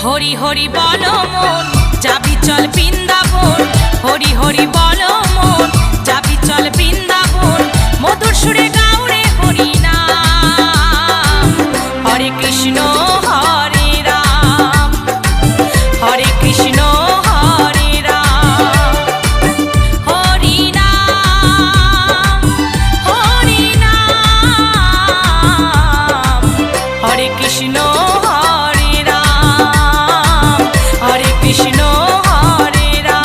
হরি হরি বলো মন যাবি চল বৃন্দাবন, হরি হরি বলো মন যাবি চল বৃন্দাবন, মধুর সুরে গাউরে হরি নাম। হরে কৃষ্ণ হরে রাম, হরে কৃষ্ণ হরে রাম, হরি নাম হরি নাম, হরে কৃষ্ণ হরে রাম, হরে কৃষ্ণ হরে রাম।